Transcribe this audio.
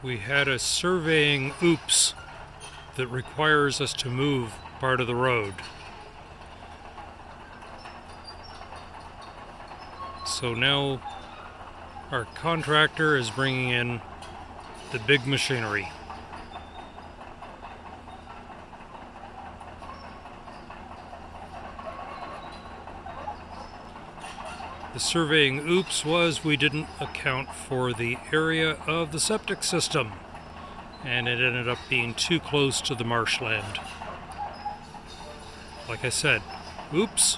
We had a surveying oops that requires us to move part of the road. So now our contractor is bringing in the big machinery. The surveying oops was we didn't account for the area of the septic system, and it ended up being too close to the marshland. Like I said, oops.